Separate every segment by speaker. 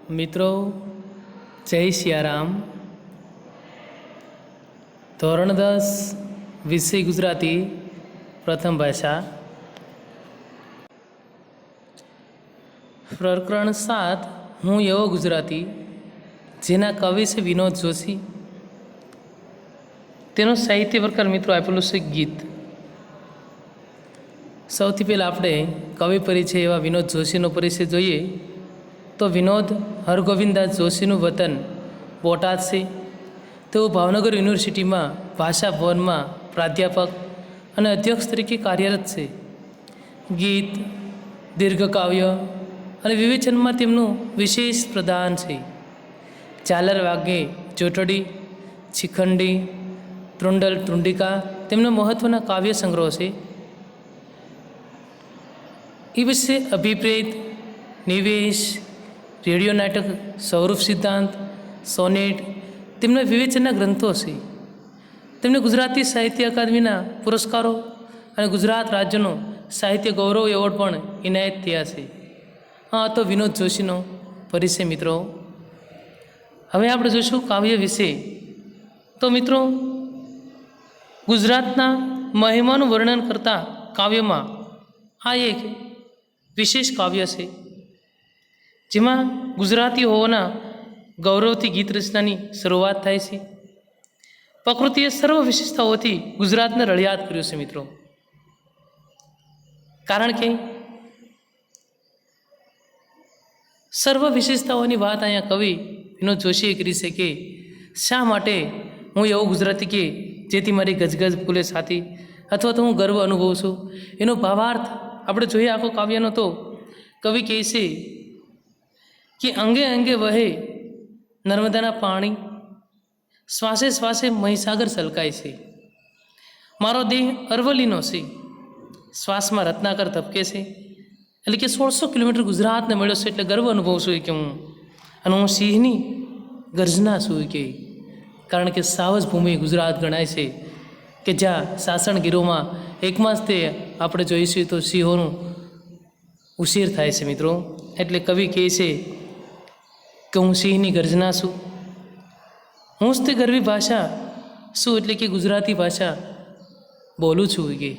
Speaker 1: મિત્રો, જય સિયારામ. ધોરણ 10 વિષય ગુજરાતી, પ્રથમ ભાષા, પ્રકરણ 7 હું એવો ગુજરાતી, જેના કવિ છે વિનોદ જોશી. તેનો સાહિત્ય પ્રકાર મિત્રો આપેલું છે ગીત. સૌથી પહેલાં આપણે કવિ પરિચય એવા વિનોદ જોશીનો પરિચય જોઈએ તો વિનોદ હરગોવિંદદાસ જોશીનું વતન બોટાદ છે. તેઓ ભાવનગર યુનિવર્સિટીમાં ભાષા ભવનમાં પ્રાધ્યાપક અને અધ્યક્ષ તરીકે કાર્યરત છે. ગીત, દીર્ઘકાવ્ય અને વિવેચનમાં તેમનું વિશેષ પ્રદાન છે. ઝાલર વાગે જોટડી, શિખંડી, તૃંડલ તૃંડિકા તેમના મહત્ત્વના કાવ્ય સંગ્રહો છે. એ વિશે અભિપ્રેત, નિવેશ, રેડિયો નાટક સ્વરૂપ સિદ્ધાંત, સોનેટ તેમના વિવેચનના ગ્રંથો છે. તેમને ગુજરાતી સાહિત્ય અકાદમીના પુરસ્કારો અને ગુજરાત રાજ્યનો સાહિત્ય ગૌરવ એવોર્ડ પણ ઇનાયત થયા છે. આ હતો વિનોદ જોશીનો પરિચય મિત્રો. હવે આપણે જોઈશું કાવ્ય વિશે. તો મિત્રો, ગુજરાતના મહિમાનું વર્ણન કરતા કાવ્યમાં આ એક વિશેષ કાવ્ય છે, જેમાં ગુજરાતી હોવાના ગૌરવથી ગીત રચનાની શરૂઆત થાય છે. પ્રકૃતિએ સર્વ વિશેષતાઓથી ગુજરાતને રળિયાત કર્યું છે મિત્રો. કારણ કે સર્વ વિશેષતાઓની વાત અહીંયા કવિ વિનોદ જોશીએ કરી છે કે શા માટે હું એવો ગુજરાતી કે જેથી મારી ગજગજ ફૂલે છાતી, અથવા તો હું ગર્વ અનુભવું છું. એનો ભાવાર્થ આપણે જોઈએ આખો કાવ્યનો તો કવિ કહે છે કે અંગે અંગે વહે નર્મદાના પાણી, શ્વાસે શ્વાસે મહીસાગર છલકાય છે. મારો દેહ અરવલ્લીનો છે, શ્વાસમાં રત્નાકર ધબકે છે. એટલે કે 1600 કિલોમીટર ગુજરાતને મળ્યો છે એટલે ગર્વ અનુભવું છું કે હું સિંહની ગર્જના છું કે, કારણ કે સાવજ ભૂમિ ગુજરાત ગણાય છે કે જ્યાં સાસણગીરોમાં એકમાં જ તે આપણે જોઈશું તો સિંહોનું ઉછેર થાય છે મિત્રો. એટલે કવિ કહે છે કે હું સિંહની ગર્જના છું, હું જ તે ગરવી ભાષા શું, એટલે કે ગુજરાતી ભાષા બોલું છું કે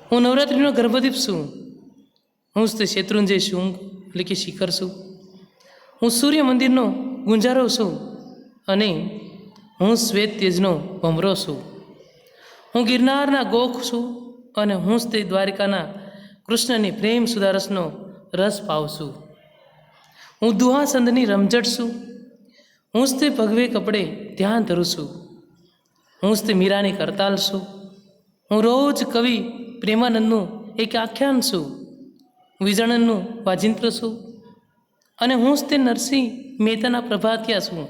Speaker 1: હું નવરાત્રિનો ગર્ભદીપ છું, હું જ તે શેત્રુંજય શુંગ એટલે કે શિખર છું, હું સૂર્ય મંદિરનો ગુંજારો છું અને હું શ્વેત તેજનો ભમરો છું, હું ગિરનારના ગોખ છું અને હું જ તે દ્વારિકાના કૃષ્ણની પ્રેમ સુધારસનો રસ પાવ છું, હું દુહાસંદની રમઝટ છું, હું જ તે ભગવે કપડે ધ્યાન ધરું છું, હું જ તે મીરાની કરતાલ છું, હું રોજ કવિ પ્રેમાનંદનું એક આખ્યાન છું, વિજણનનું વાજિંત્ર છું અને હું જ તે નરસિંહ મહેતાના પ્રભાતિયા છું.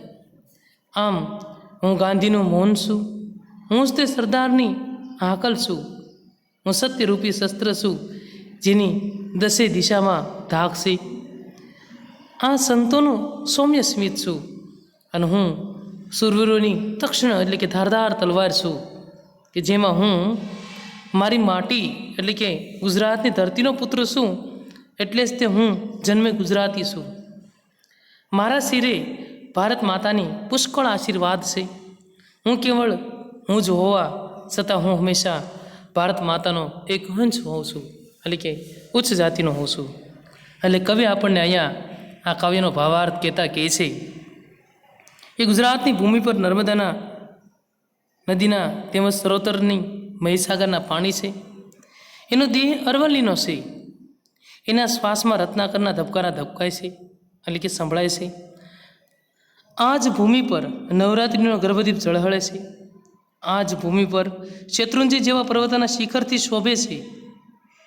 Speaker 1: આમ હું ગાંધીનું મૌન છું, હું જ તે સરદારની હાકલ છું, હું સત્યરૂપી શસ્ત્ર છું જેની દસે દિશામાં ધાક છે. આ સંતોનું સૌમ્ય સ્મિત છું અને હું સુરવીરોની તક્ષણ એટલે કે ધારદાર તલવાર છું કે જેમાં હું મારી માટી એટલે કે ગુજરાતની ધરતીનો પુત્ર છું, એટલે જ તે હું જન્મે ગુજરાતી છું. મારા શિરે ભારત માતાની પુષ્કળ આશીર્વાદ છે. હું કેવળ હું જ હોવા છતાં હું હંમેશા ભારત માતાનો એક અંશ હોઉં છું, એટલે કે ઉચ્ચ જાતિનો હોઉં છું. એટલે કવિ આપણને અહીંયા આ કાવ્યનો ભાવાર્થ કહેતા કહે છે એ ગુજરાતની ભૂમિ પર નર્મદાના નદીના તેમજ સરોવરની મહીસાગરના પાણી છે. એનો દેહ અરવલ્લીનો છે, એના શ્વાસમાં રત્નાકરના ધબકારા ધબકાય છે એટલે કે સંભળાય છે. આ જ ભૂમિ પર નવરાત્રિનો ગર્ભદીપ ઝળહળે છે. આ જ ભૂમિ પર શેત્રુંજય જેવા પર્વતના શિખરથી શોભે છે.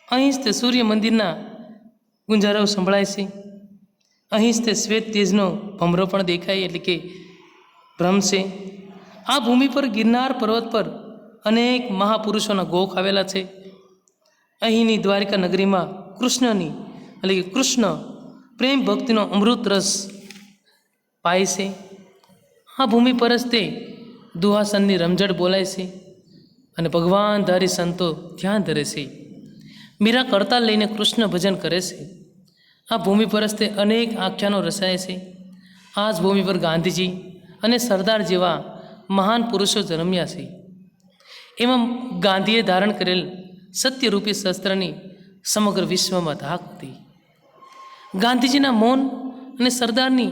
Speaker 1: અહીં જ તે સૂર્ય મંદિરના ગુંજારાઓ સંભળાય છે. અહીં જ તે શ્વેત તેજનો ભમરો પણ દેખાય એટલે કે ભ્રમ છે. આ ભૂમિ પર ગિરનાર પર્વત પર અનેક મહાપુરુષોના ગોખ આવેલા છે. અહીંની દ્વારિકા નગરીમાં કૃષ્ણની એટલે કે કૃષ્ણ પ્રેમ ભક્તિનો અમૃત રસ પાય છે. આ ભૂમિ પર જ તે દુહાસનની રમઝટ બોલાય છે અને ભગવાન ધારી સંતો ધ્યાન ધરે છે. મીરા કરતાલ લઈને કૃષ્ણ ભજન કરે છે આ ભૂમિ પર જ તે અનેક આખ્યાનો રચાય છે. આ જ ભૂમિ પર ગાંધીજી અને સરદાર જેવા મહાન પુરુષો જન્મ્યા છે. એમાં ગાંધીએ ધારણ કરેલ સત્યરૂપી શસ્ત્રની સમગ્ર વિશ્વમાં ધાક હતી. ગાંધીજીના મૌન અને સરદારની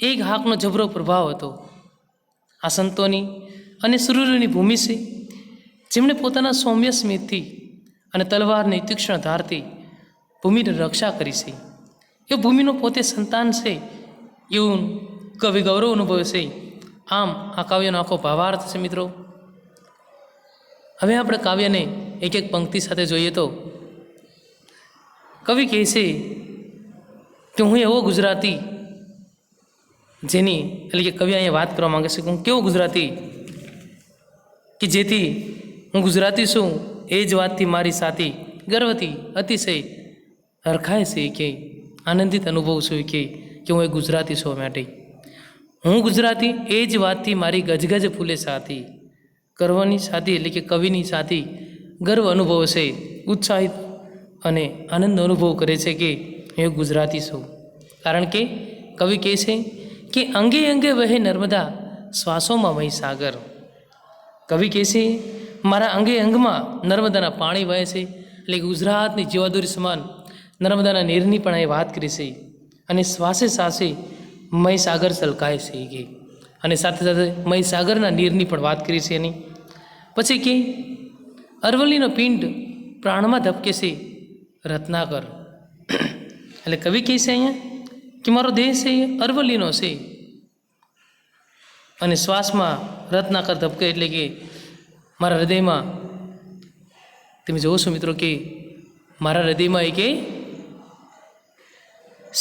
Speaker 1: એક હાકનો જબરો પ્રભાવ હતો. આ સંતોની અને સુરૂરની ભૂમિ છે, જેમણે પોતાના સૌમ્ય સ્મિતથી અને તલવારની તીક્ષ્ણ ધારથી ભૂમિની રક્ષા કરી છે. એ ભૂમિનો પોતે સંતાન છે એવું કવિ ગૌરવ અનુભવે છે. આમ આ કાવ્યનો આખો ભાવાર્થ છે મિત્રો. હવે આપણે કાવ્યને એક એક પંક્તિ સાથે જોઈએ તો કવિ કહે છે કે હું એવો ગુજરાતી જેની એટલે કે કવિ અહીંયા વાત કરવા માંગે છે કે હું કેવો ગુજરાતી કે જેથી હું ગુજરાતી છું એ જ વાતથી મારી સાથી ગર્વથી અતિશય હરખાય છે કે આનંદિત અનુભવ છું કે હું એક ગુજરાતી છું માટે હું ગુજરાતી એ જ વાતથી મારી ગજગજ ફૂલે સાથી ગર્વની સાથી એટલે કે કવિની સાથી ગર્વ અનુભવ છે, ઉત્સાહિત અને આનંદ અનુભવ કરે છે કે હું ગુજરાતી છું. કારણ કે કવિ કહે છે કે અંગે અંગે વહે નર્મદા શ્વાસોમાં વહી સાગર. કવિ કહે છે મારા અંગે અંગમાં નર્મદાના પાણી વહે છે. એટલે ગુજરાતની જીવાદોરી સમાન નર્મદાના નીરની પણ અહીં વાત કરી છે. અને શ્વાસે શ્વાસે મય સાગર છલકાય છે કે અને સાથે સાથે મય સાગરના નીરની પણ વાત કરી છે એની. પછી કે અરવલ્લીનો પિંડ પ્રાણમાં ધબકે છે રત્નાકર. એટલે કવિ કહે છે અહીંયા કે મારો દેહ છે એ અરવલ્લીનો છે અને શ્વાસમાં રત્નાકર ધબકે એટલે કે મારા હૃદયમાં તમે જોવો છો મિત્રો કે મારા હૃદયમાં એ કે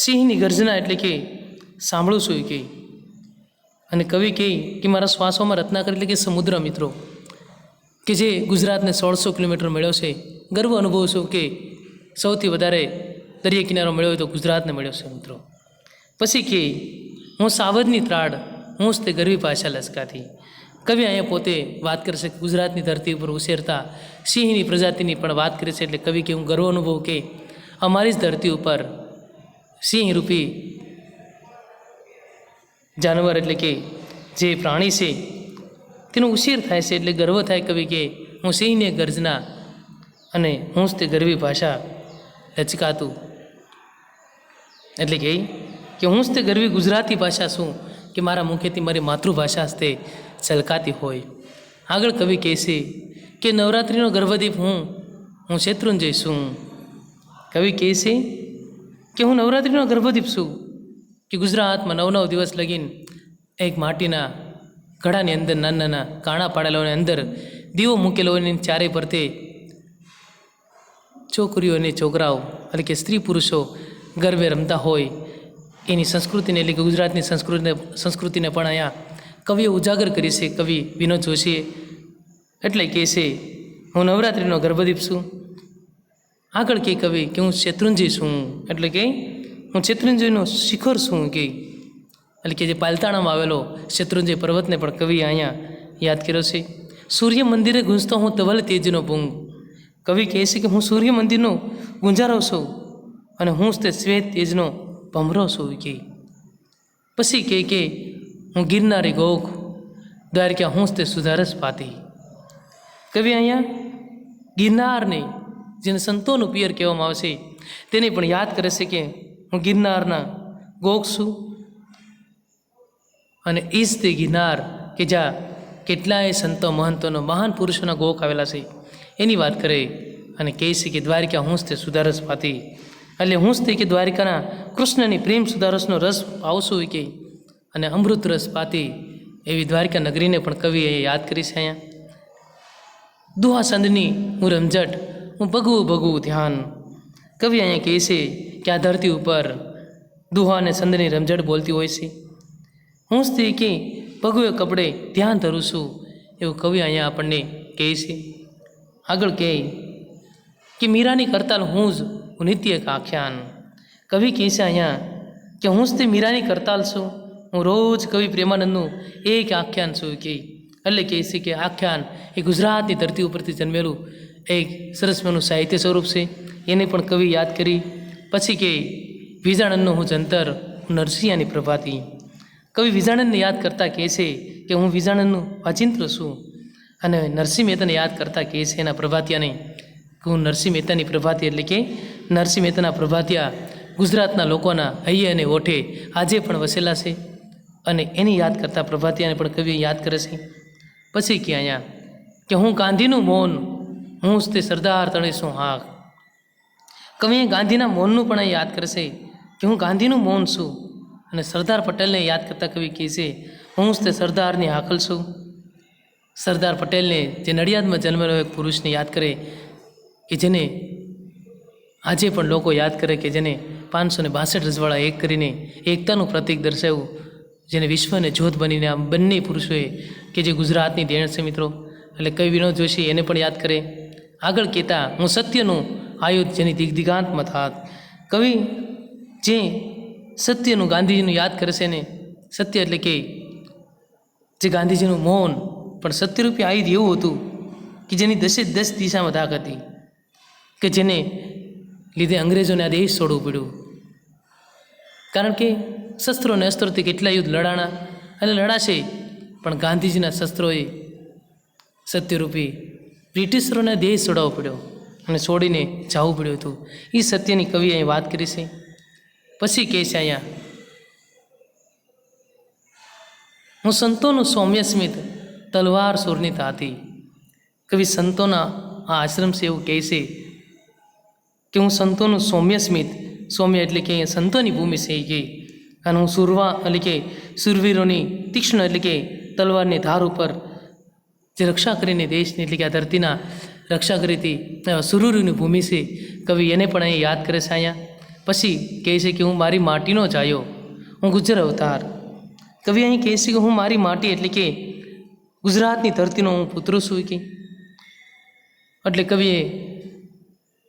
Speaker 1: સિંહની ગર્જના એટલે કે સાંભળું છું કે. અને કવિ કહે કે મારા શ્વાસોમાં રત્નાકર એટલે કે સમુદ્ર મિત્રો કે જે ગુજરાતને 1600 કિલોમીટર મળ્યો છે. ગર્વ અનુભવું છું કે સૌથી વધારે દરિયા કિનારો મળ્યો હોય તો ગુજરાતને મળ્યો છે મિત્રો. પછી કે હું સાવજની ત્રાડ હું જ તે ગરવી ભાષા લસકાથી. કવિ અહીંયા પોતે વાત કરે છે કે ગુજરાતની ધરતી ઉપર ઉછેરતા સિંહની પ્રજાતિની પણ વાત કરે છે. એટલે કવિ કે હું ગર્વ અનુભવ કે અમારી જ ધરતી ઉપર સિંહ રૂપી જાનવર એટલે કે જે પ્રાણી છે તેનો ઉછેર થાય છે. એટલે ગર્વ થાય કવિ કે હું સિંહને ગર્જના અને હું જ તે ગરવી ભાષા લચકાતું. એટલે કે હું જ તે ગરવી ગુજરાતી ભાષા છું કે મારા મુખેથી મારી માતૃભાષા જ તે છલકાતી હોય. આગળ કવિ કહે છે કે નવરાત્રિનો ગર્ભદીપ હું શેત્રુંજય છું. કવિ કહે છે કે હું નવરાત્રિનો ગર્ભદીપ છું કે ગુજરાતમાં 9 દિવસ લગીને એક માટીના ઘડાની અંદર નાના નાના કાણા પાડેલાઓની અંદર દીવો મૂકેલો હોય ને ચારે પરતે છોકરીઓ અને છોકરાઓ એટલે કે સ્ત્રી પુરુષો ગરબે રમતા હોય એની સંસ્કૃતિને એટલે કે ગુજરાતની સંસ્કૃતિને પણ અહીંયા કવિએ ઉજાગર કરી છે કવિ વિનોદ જોશીએ. એટલે કહે છે હું નવરાત્રિનો ગર્ભદીપ છું. આગળ કે કવિ કે હું શેત્રુંજય છું એટલે કે હું શેત્રુંજયનો શિખર છું કે એટલે કે જે પાલતાણામાં આવેલો શેત્રુંજય પર્વતને પણ કવિ અહીંયા યાદ કર્યો છે. સૂર્ય મંદિરે ગુંજતો હું ધવલ તેજનો ભૂંગ. કવિ કહે છે કે હું સૂર્ય મંદિરનો ગુંજારો છું અને હું જ તે શ્વેત તેજનો ભમરો છું કે. પછી કે હું ગિરનારી ગોખ દ્વારકા હું જ તે સુધારસ પાતી. કવિ અહીંયા ગિરનારને જેને સંતોનું પિયર કહેવામાં આવે છે તેને પણ યાદ કરે છે કે હું ગિરનારના ગોખ છું અને એ જ તે ગિરનાર કે જ્યાં કેટલાય સંતો મહંતોનો મહાન પુરુષોના ગોખ આવેલા છે એની વાત કરે અને કહે છે કે દ્વારિકા હું જ તે સુધારસ પાતી. એટલે હું જ તે કે દ્વારિકાના કૃષ્ણની પ્રેમ સુધારસનો રસ આવશું કે અને અમૃત રસ પાતી એવી દ્વારિકા નગરીને પણ કવિએ યાદ કરી છે. અહીંયા દુહા સંદની હું રમઝટ હું ભગવું ભગવું ધ્યાન. કવિ અહીંયા કહે છે કે આ ધરતી ઉપર દુહા અને સંદની રમઝટ બોલતી હોય છે. હું જ તે કે ભગવે કપડે ધ્યાન ધરું છું એવું કવિ અહીંયા આપણને કહે છે. આગળ કહે કે મીરાની કરતાલ હું જ નિત્ય એક આખ્યાન. કવિ કહે છે અહીંયા કે હું જ તે મીરાની કરતાલ છું. હું રોજ કવિ પ્રેમાનંદનું એક આખ્યાન છું કે એટલે કહે છે કે આખ્યાન એ ગુજરાતની ધરતી ઉપરથી જન્મેલું એક સરસ મનું સાહિત્ય સ્વરૂપ છે. એને પણ કવિ યાદ કરી. પછી કે વિજાણનનું હું જંતર, હું નરસિંહાની પ્રભાતી. કવિ વિજાણનને યાદ કરતાં કહે છે કે હું વિજાણનનું વાચિંત્ર છું, અને નરસિંહ મહેતાને યાદ કરતાં કહે છે એના પ્રભાતિયાને કે હું નરસિંહ મહેતાની પ્રભાતી, એટલે કે નરસિંહ મહેતાના પ્રભાતિયા ગુજરાતના લોકોના હૈયે અને ઓઠે આજે પણ વસેલા છે, અને એની યાદ કરતાં પ્રભાતિયાને પણ કવિ યાદ કરે છે. પછી કે અહીંયા કે હું ગાંધીનું મૌન, હું જ તે સરદાર તળે શું હાક. કવિએ ગાંધીના મૌનનું પણ અહીં યાદ કરશે કે હું ગાંધીનું મૌન છું, અને સરદાર પટેલને યાદ કરતાં કવિ કહે છે હું જ તે સરદારની હાકલ છું. સરદાર પટેલને, જે નડિયાદમાં જન્મેલો એક પુરુષને યાદ કરે કે જેને આજે પણ લોકો યાદ કરે, કે જેને 562 રજવાડા એક કરીને એકતાનું પ્રતીક દર્શાવ્યું, જેને વિશ્વને જ્યોત બનીને આ બંને પુરુષોએ, કે જે ગુજરાતની દેણ છે મિત્રો. એટલે કવિ વિનોદ જોશી એને પણ યાદ કરે. આગળ કહેતા હું સત્યનું આયુધ જેની દિગ્દિગાંતમાં થાત. કવિ જે સત્યનું, ગાંધીજીનું યાદ કરે છે ને, સત્ય એટલે કે જે ગાંધીજીનું મૌન પણ સત્યરૂપી આયુધ એવું હતું કે જેની 10 દિશામાં ધાક હતી, કે જેને લીધે અંગ્રેજોને આ દેશ છોડવું પડ્યું. કારણ કે શસ્ત્રો અને અસ્ત્રોથી કેટલા યુદ્ધ લડાણા અને લડાશે, પણ ગાંધીજીના શસ્ત્રોએ સત્યરૂપી બ્રિટિશરોને દેશ છોડાવવો પડ્યો અને છોડીને જવું પડ્યું હતું. એ સત્યની કવિ અહીં વાત કરી છે. પછી કહે છે અહીંયા હું સંતોનું સૌમ્ય સ્મિત, તલવાર સૂરની તાતી. કવિ સંતોના આ આશ્રમ છે એવું કહે છે કે હું સંતોનું સૌમ્ય સ્મિત, સૌમ્ય એટલે કે સંતોની ભૂમિ છે એ કહે, અને હું સુરવા એટલે કે સુરવીરોની તીક્ષ્ણ એટલે કે તલવારની ધાર ઉપર જે રક્ષા કરીને દેશની એટલે કે આ ધરતીના રક્ષા કરી હતી સુરવીરોની ભૂમિ છે. કવિ એને પણ અહીં યાદ કરે છે અહીંયા. પછી કહે છે કે હું મારી માટીનો જાયો, હું ગુજર અવતાર. કવિ અહીં કહે છે કે હું મારી માટી એટલે કે ગુજરાતની ધરતીનો હું પુત્ર છું કે, એટલે કવિએ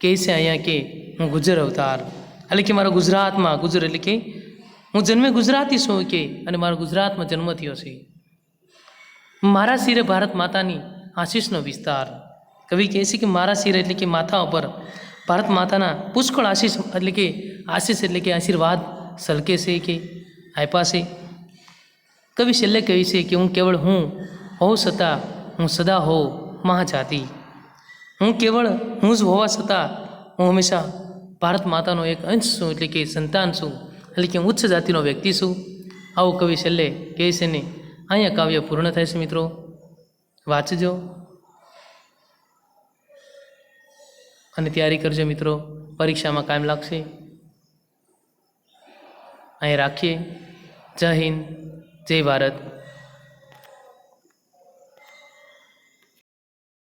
Speaker 1: કહે છે અહીંયા કે હું ગુજર અવતાર, એટલે કે મારા ગુજરાતમાં, ગુજર એટલે કે હું જન્મે ગુજરાતી છું કે, અને મારો ગુજરાતમાં જન્મ થયો છે. મારા શિરે ભારત માતાની આશીષનો વિસ્તાર. કવિ કહે છે કે મારા શિરે એટલે કે માથા ઉપર ભારત માતાના પુષ્કળ આશીષ એટલે કે આશીર્વાદ સલકે છે કે આપ્યા છે. કવિ છેલ્લે કહે છે કે હું કેવળ હું હોઉં છતાં હું સદા હોઉં મહાજાતિ. હું કેવળ હું જ હોવા છતાં હું હંમેશા ભારત માતાનો એક અંશ છું, એટલે કે સંતાન છું, એટલે કે ઉચ્ચ જાતિનો વ્યક્તિ છું. આવું કવિ છેલ્લે કહે છે ને અહીંયા કાવ્ય પૂર્ણ થાય છે. મિત્રો વાંચજો અને તૈયારી કરજો મિત્રો, પરીક્ષામાં કાયમ લાગશે. અહીં રાખીએ. જય હિન્દ, જય ભારત.